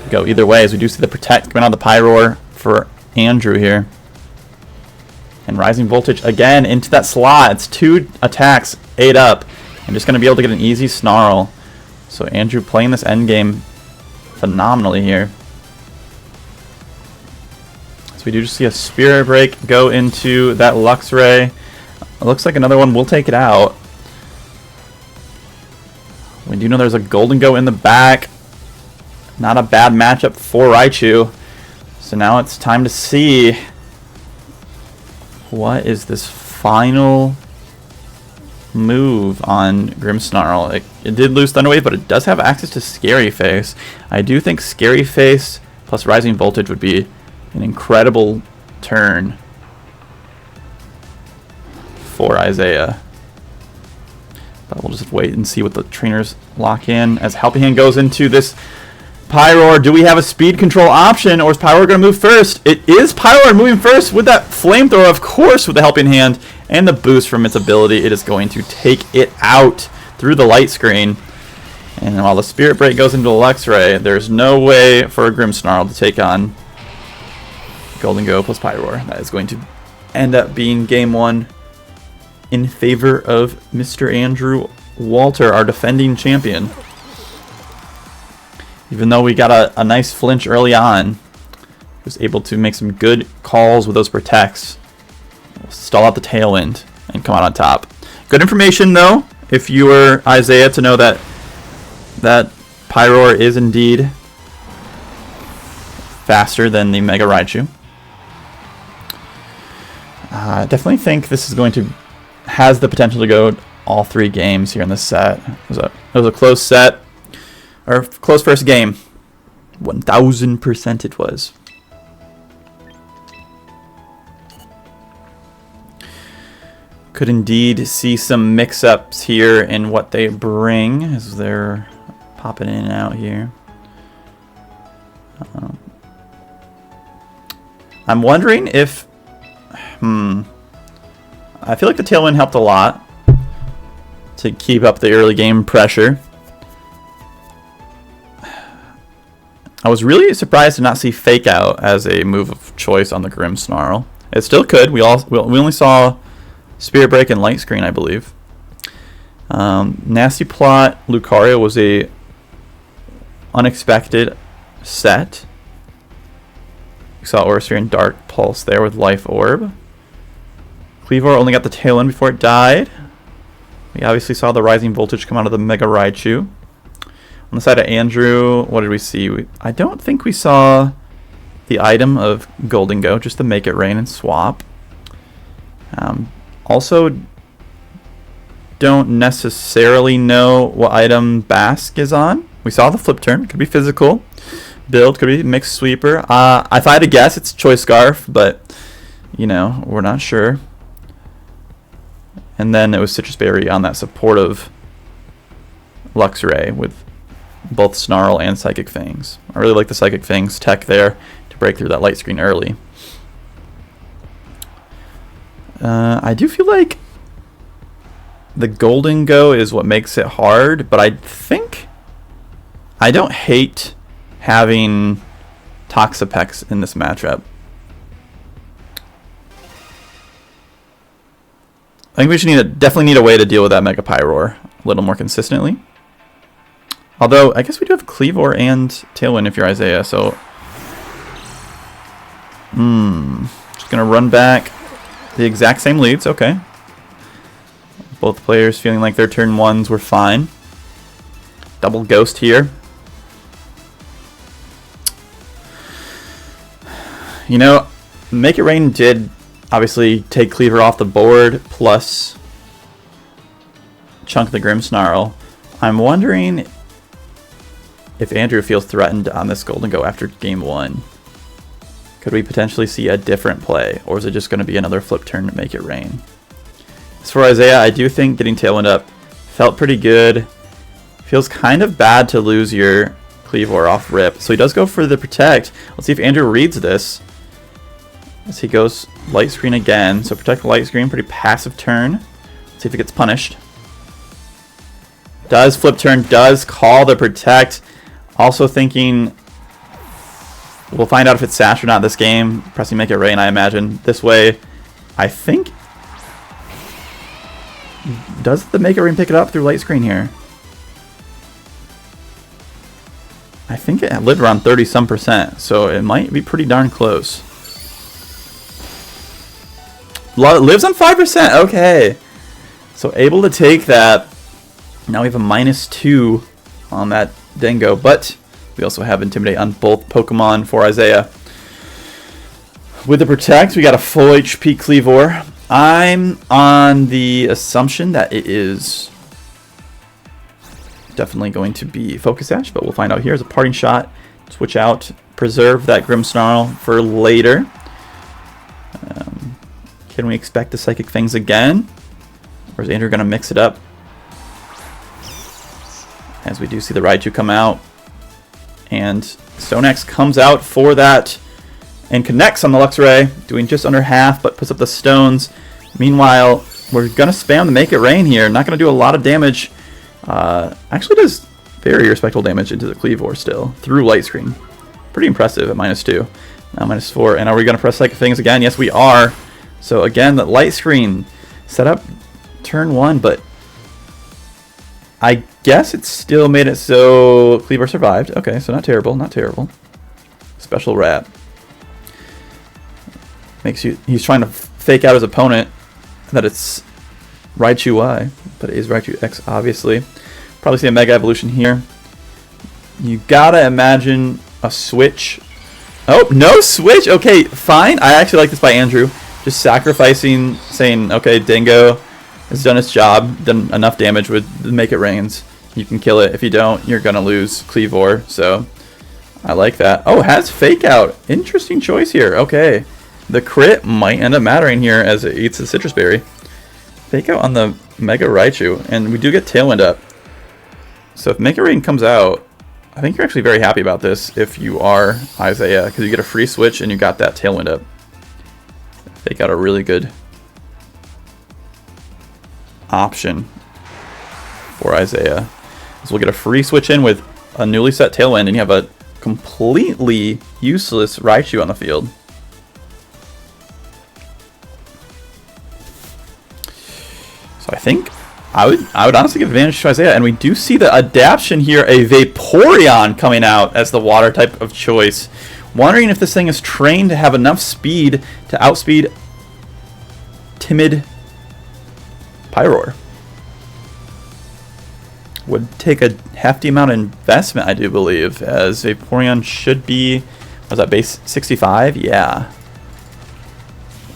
go either way. As we do see the protect coming out of the Pyroar for Andrew here. And Rising Voltage again into that slot. It's 2 attacks, 8 up. I'm just going to be able to get an easy Snarl. So Andrew playing this endgame phenomenally here. So we do just see a Spirit Break go into that Luxray. It looks like another one will take it out. We do know there's a Golden Go in the back. Not a bad matchup for Raichu. So now it's time to see what is this final move on Grimmsnarl. It did lose Thunder Wave, but it does have access to Scary Face. I do think Scary Face plus Rising Voltage would be an incredible turn for Isaiah. But we'll just wait and see what the trainers lock in as Helping Hand goes into this Pyroar. Do we have a speed control option, or is Pyroar going to move first? It is Pyroar moving first with that Flamethrower, of course, with the Helping Hand and the boost from its ability. It is going to take it out through the light screen. And while the Spirit Break goes into Luxray, there's no way for a Grimmsnarl to take on Golden Go plus Pyroar. That is going to end up being game 1 in favor of Mr. Andrew Walter, our defending champion. Even though we got a nice flinch early on, was able to make some good calls with those protects. Stall out the tailwind and come out on top. Good information, though, if you were Isaiah, to know that Pyroar is indeed faster than the Mega Raichu. I definitely think this is has the potential to go all 3 games here in this set. It was a close set, or close first game. 1000% it was. Could indeed see some mix-ups here in what they bring as they're popping in and out here. I'm wondering if... I feel like the Tailwind helped a lot to keep up the early game pressure. I was really surprised to not see Fake Out as a move of choice on the Grimmsnarl. It still could. We only saw Spirit Break and Light Screen, I believe. Nasty Plot Lucario was a unexpected set. We saw Orisphere and Dark Pulse there with Life Orb. Cleavor only got the tail end before it died. We obviously saw the Rising Voltage come out of the Mega Raichu. On the side of Andrew, what did we see? I don't think we saw the item of Golden Go, just to Make It Rain and swap. Also, don't necessarily know what item Bask is on. We saw the Flip Turn. Could be physical. Build could be Mixed Sweeper. If I had to guess, it's Choice Scarf, but, you know, we're not sure. And then it was Citrus Berry on that supportive Luxray with both Snarl and Psychic Fangs. I really like the Psychic Fangs tech there to break through that Light Screen early. I do feel like the Golden Go is what makes it hard, but I think I don't hate having Toxapex in this matchup. I think we should definitely need a way to deal with that Mega Pyroar a little more consistently. Although, I guess we do have Cleavor and Tailwind if you're Isaiah, so... Just going to run back the exact same leads, okay. Both players feeling like their turn ones were fine. Double Ghost here. You know, Make It Rain did obviously take Cleavor off the board, plus chunk the Grimmsnarl. I'm wondering if Andrew feels threatened on this Golden Go after game 1. Could we potentially see a different play, or is it just going to be another flip turn to Make It Rain? As for Isaiah, I do think getting Tailwind up felt pretty good. Feels kind of bad to lose your Cleavor off rip, so he does go for the Protect. Let's see if Andrew reads this. As he goes Light Screen again, so Protect Light Screen, pretty passive turn. Let's see if it gets punished. Does flip turn, does call the Protect. Also thinking we'll find out if it's Sash or not this game. Pressing Make It Rain, I imagine. This way, I think... Does the Make It Rain pick it up through Light Screen here? I think it lived around 30-some%, so it might be pretty darn close. Lives on 5%, okay. So able to take that. Now we have a -2 on that Dingo, but we also have Intimidate on both Pokemon for Isaiah. With the Protect, we got a full HP Cleavor. I'm on the assumption that it is definitely going to be Focus Sash, but we'll find out here. As a parting shot, switch out, preserve that Grimmsnarl for later. Can we expect the Psychic Fangs again? Or is Andrew going to mix it up? As we do see the Raichu come out. And Stonex comes out for that and connects on the Luxray, doing just under half, but puts up the stones. Meanwhile, we're going to spam the Make It Rain here. Not going to do a lot of damage. Actually does very respectable damage into the Cleavor still, through Light Screen. Pretty impressive at -2. Now -4. And are we going to press Psychic Fangs again? Yes, we are. So again, the Light Screen set up turn 1, but I guess it still made it so Cleavor survived. Okay, so not terrible, not terrible. Special Wrap. He's trying to fake out his opponent that it's Raichu Y, but it is Raichu X, obviously. Probably see a Mega Evolution here. You gotta imagine a switch. Oh, no switch! Okay, fine. I actually like this by Andrew. Just sacrificing, saying, okay, Dingo has done its job, done enough damage with Make It Rains. You can kill it. If you don't, you're gonna lose Cleavor, so I like that. Oh, has Fake Out. Interesting choice here. Okay. The crit might end up mattering here as it eats the Citrus Berry. Fake Out on the Mega Raichu, and we do get Tailwind up. So if Mega Rain comes out, I think you're actually very happy about this if you are Isaiah, because you get a free switch and you got that Tailwind up. Fake Out a really good option for Isaiah. So we'll get a free switch in with a newly set Tailwind, and you have a completely useless Raichu on the field. So I think I would honestly give advantage to Isaiah, and we do see the adaptation here, a Vaporeon coming out as the water type of choice. Wondering if this thing is trained to have enough speed to outspeed timid Pyroar. Would take a hefty amount of investment, I do believe, as Vaporeon should be, was that base 65? Yeah.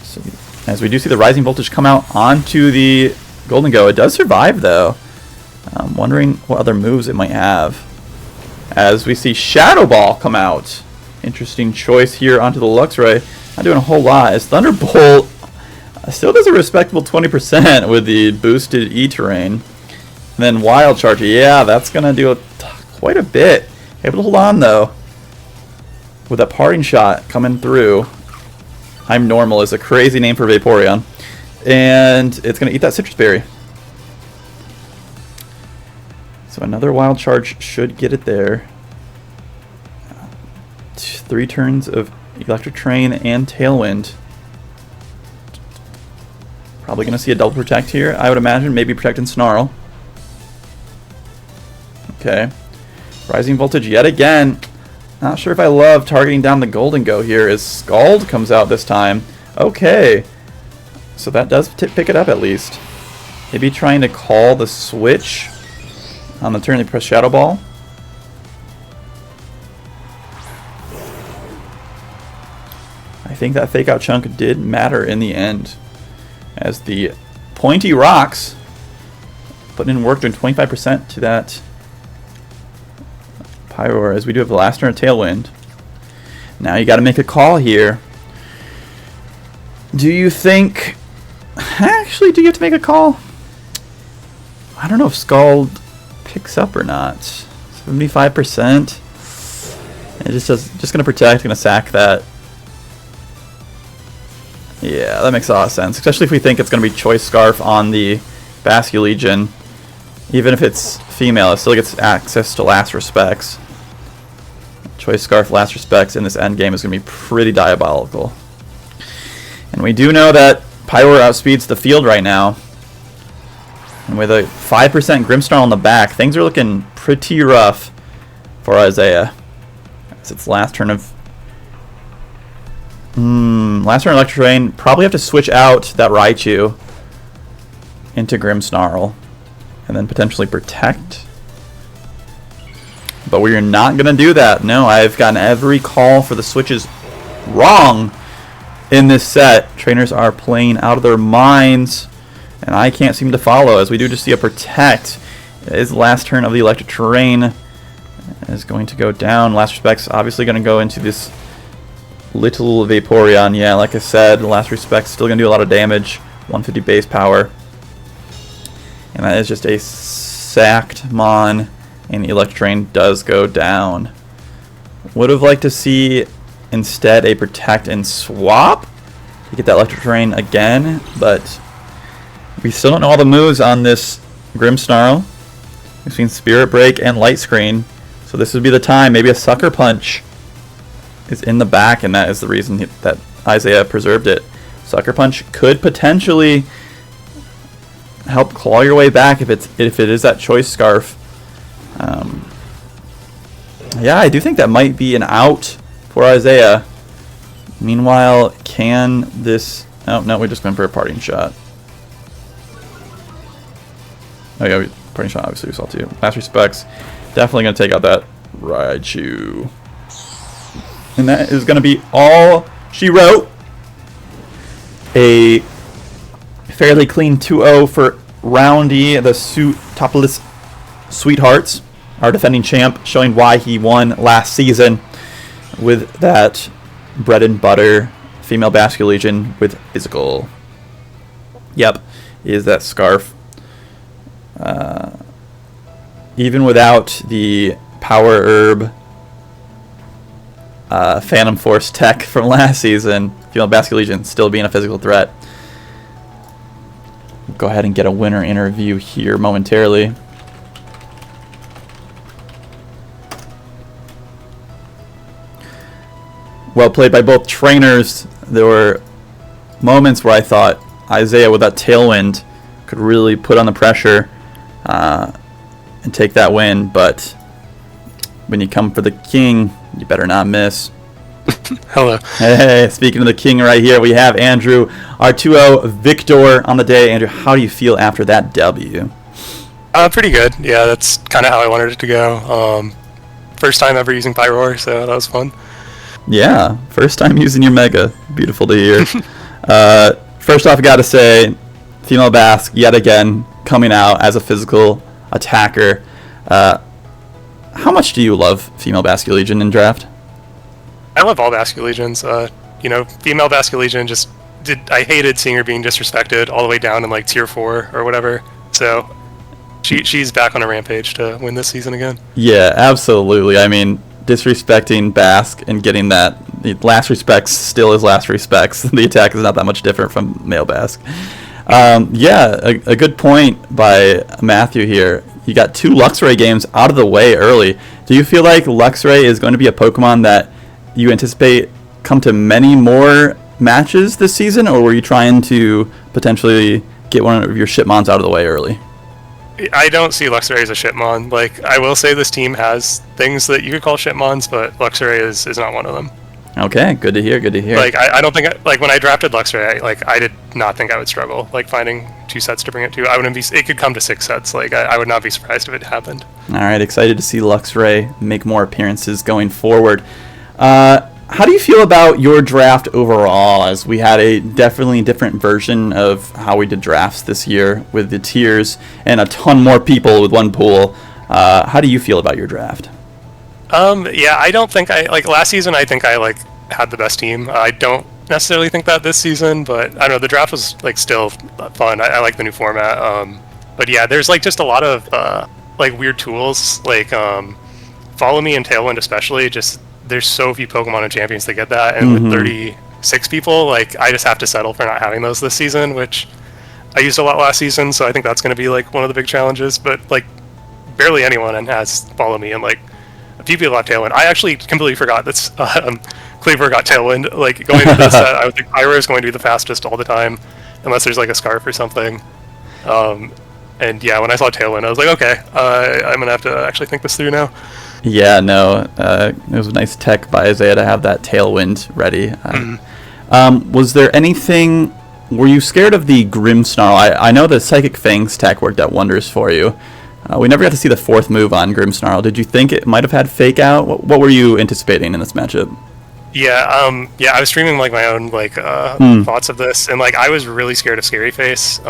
So as we do see the Rising Voltage come out onto the Golden Go, it does survive though. I'm wondering what other moves it might have. As we see Shadow Ball come out. Interesting choice here onto the Luxray. Not doing a whole lot, as Thunderbolt still does a respectable 20% with the boosted E-Terrain. And then Wild Charge, yeah, that's going to do quite a bit. Able to hold on though. With that Parting Shot coming through. I'm Normal is a crazy name for Vaporeon. And it's going to eat that Citrus Berry. So another Wild Charge should get it there. 3 turns of Electric Train and Tailwind. Probably going to see a double protect here, I would imagine. Maybe protecting Snarl. Okay. Rising Voltage yet again. Not sure if I love targeting down the Golden Go here as Scald comes out this time. Okay. So that does pick it up at least. Maybe trying to call the switch on the turn they press Shadow Ball. I think that Fake Out chunk did matter in the end, as the Pointy Rocks putting in work, doing 25% to that Pyroar, as we do have the last turn of Tailwind. Now you got to make a call here. Do you think... Actually, do you have to make a call? I don't know if Scald picks up or not. 75%. It just going to protect, going to sack that. Yeah, that makes a lot of sense, especially if we think it's going to be Choice Scarf on the Basculegion. Even if it's female, it still gets access to Last Respects. Choice Scarf, Last Respects in this endgame is going to be pretty diabolical. And we do know that Pyroar outspeeds the field right now. And with a 5% Grimmsnarl on the back, things are looking pretty rough for Isaiah. It's its last turn of... last turn of Electric Rain. Probably have to switch out that Raichu into Grimmsnarl. And then potentially protect. But we're not going to do that. No, I've gotten every call for the switches wrong in this set. Trainers are playing out of their minds, and I can't seem to follow, as we do just see a protect. It is the last turn of the Electric Terrain. Is going to go down. Last Respect's obviously going to go into this little Vaporeon. Yeah, like I said, Last Respect's still going to do a lot of damage. 150 base power. And that is just a sacked Mon, and the Electric Terrain does go down. Would have liked to see instead a protect and swap to get that Electric Terrain again, but we still don't know all the moves on this Grimmsnarl. We've seen Spirit Break and Light Screen, so this would be the time. Maybe a Sucker Punch is in the back, and that is the reason that Isaiah preserved it. Sucker Punch could potentially help claw your way back if it is that Choice Scarf. Yeah, I do think that might be an out for Isaiah. Meanwhile, can this... Oh, no, we just went for a parting shot. Oh, yeah, parting shot, obviously, we saw too. Last respects. Definitely going to take out that Raichu. And that is going to be all she wrote. A fairly clean 2-0 for Roundy, the Suitopolis Sweethearts, our defending champ, showing why he won last season with that bread and butter female Basket Legion with physical. Yep, is that scarf. Even without the Power Herb Phantom Force tech from last season, female Basket Legion still being a physical threat. We'll go ahead and get a winner interview here momentarily. Well played by both trainers. There were moments where I thought Isaiah with that tailwind could really put on the pressure and take that win, but when you come for the king, you better not miss. Hello. Hey, speaking of the king right here, we have Andrew, our 2-0 victor on the day. Andrew, how do you feel after that W? Pretty good. Yeah, that's kind of how I wanted it to go. First time ever using Pyroar, so that was fun. Yeah, first time using your Mega. Beautiful to hear. First off, I got to say, female Basque, yet again, coming out as a physical attacker. How much do you love female Basket Legion in draft? I love all Basket Legions. Female Basket Legion I hated seeing her being disrespected all the way down in like tier 4 or whatever. So she's back on a rampage to win this season again. Yeah, absolutely. I mean, disrespecting Basque and getting that last respects still is last respects. The attack is not that much different from male Basque. A good point by Matthew here. You got 2 Luxray games out of the way early. Do you feel like Luxray is going to be a Pokemon that you anticipate come to many more matches this season, or were you trying to potentially get one of your Shipmons out of the way early? I don't see Luxray as a Shipmon. Like, I will say this team has things that you could call Shipmons, but Luxray is not one of them. Okay, good to hear, good to hear. Like, I don't think, when I drafted Luxray, I did not think I would struggle, like, finding 2 sets to bring it to. It could come to 6 sets. Like, I would not be surprised if it happened. All right, excited to see Luxray make more appearances going forward. How do you feel about your draft overall, as we had a definitely different version of how we did drafts this year with the tiers and a ton more people with one pool? How do you feel about your draft? Yeah, I don't think last season I think I had the best team. I don't necessarily think that this season, but I don't know, the draft was still fun. I like the new format. But yeah, there's just a lot of weird tools, Follow Me and Tailwind especially. Just there's so few Pokemon and Champions that get that, and with 36 people, I just have to settle for not having those this season, which I used a lot last season, so I think that's going to be one of the big challenges. But barely anyone has Follow Me, and a few people have Tailwind. I actually completely forgot that's Cleaver got Tailwind. Going into this set, I would think Pyro is going to be the fastest all the time, unless there's a Scarf or something. And yeah, when I saw Tailwind, I was like, okay, I'm gonna have to actually think this through now. Yeah, no, it was a nice tech by Isaiah to have that Tailwind ready. Was there anything? Were you scared of the Grimmsnarl? I know the Psychic Fangs tech worked out wonders for you. We never got to see the 4th move on Grimmsnarl. Did you think it might have had Fake Out? What were you anticipating in this matchup? Yeah, I was streaming my own thoughts of this, and I was really scared of Scary Face.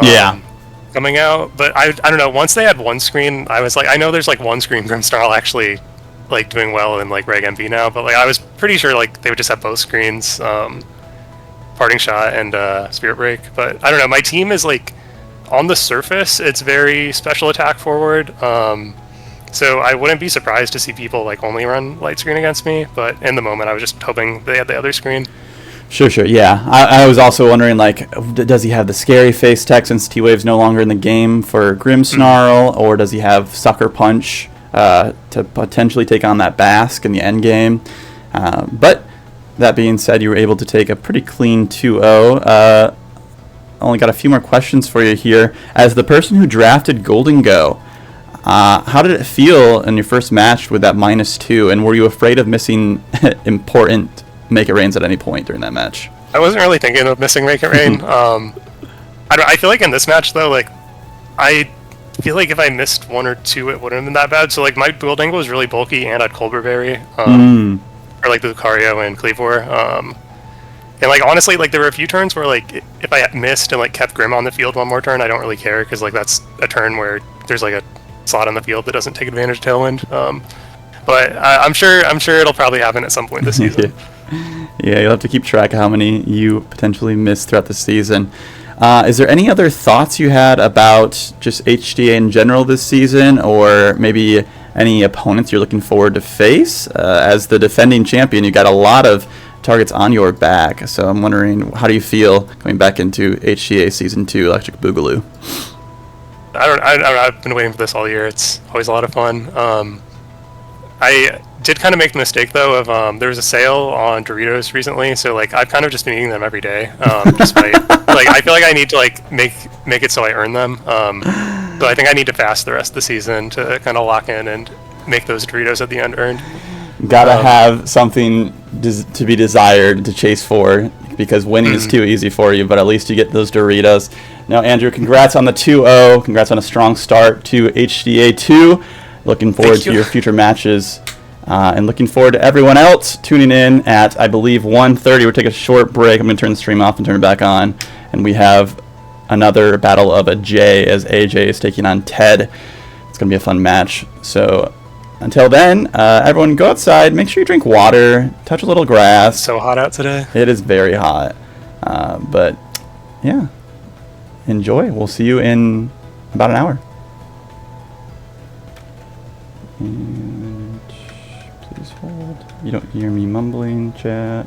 Coming out, but I don't know. Once they had one screen, I was I know there's one screen Grimmsnarl actually doing well in Reg MV now, but I was pretty sure they would just have both screens, Parting Shot and Spirit Break. But I don't know. My team is on the surface, it's very special attack forward. So I wouldn't be surprised to see people only run light screen against me, but in the moment I was just hoping they had the other screen. Sure. Yeah, I was also wondering, does he have the Scary Face tech since T-Wave's no longer in the game for Grimmsnarl, or does he have Sucker Punch to potentially take on that Basque in the end game? But that being said, you were able to take a pretty clean 2-0. Only got a few more questions for you here. As the person who drafted Golden Go, how did it feel in your first match with that -2, and were you afraid of missing important Make It Rains at any point during that match. I wasn't really thinking of missing Make It Rain. I feel like in this match though, like I feel like if I missed one or two, it wouldn't have been that bad. So like my build angle was really bulky, and I had Colberberry, or like the Lucario and Cleavor. And like honestly, like there were a few turns where like if I missed and like kept Grim on the field one more turn, I don't really care because like that's a turn where there's like a slot on the field that doesn't take advantage of Tailwind. But I'm sure it'll probably happen at some point this season. Yeah, you'll have to keep track of how many you potentially miss throughout the season. Is there any other thoughts you had about just HDA in general this season, or maybe any opponents you're looking forward to face? As the defending champion, you got a lot of targets on your back, so I'm wondering, how do you feel going back into HDA Season 2 Electric Boogaloo? I've been waiting for this all year. It's always a lot of fun. I did kind of make the mistake though of there was a sale on Doritos recently, so like I've kind of just been eating them every day. Just by, like I feel like I need to like make it so I earn them. So I think I need to fast the rest of the season to kind of lock in and make those Doritos at the end earned. Gotta have something to be desired to chase for, because winning is too easy for you, but at least you get those Doritos. Now, Andrew, congrats on the 2-0. Congrats on a strong start to HDA 2. Looking forward to your future matches. And looking forward to everyone else tuning in at, I believe, 1:30. We'll take a short break. I'm going to turn the stream off and turn it back on. And we have another battle of a J as AJ is taking on Ted. It's going to be a fun match. So until then, everyone go outside. Make sure you drink water. Touch a little grass. It's so hot out today. It is very hot. But, yeah. Enjoy. We'll see you in about an hour. And please hold. You don't hear me mumbling, chat.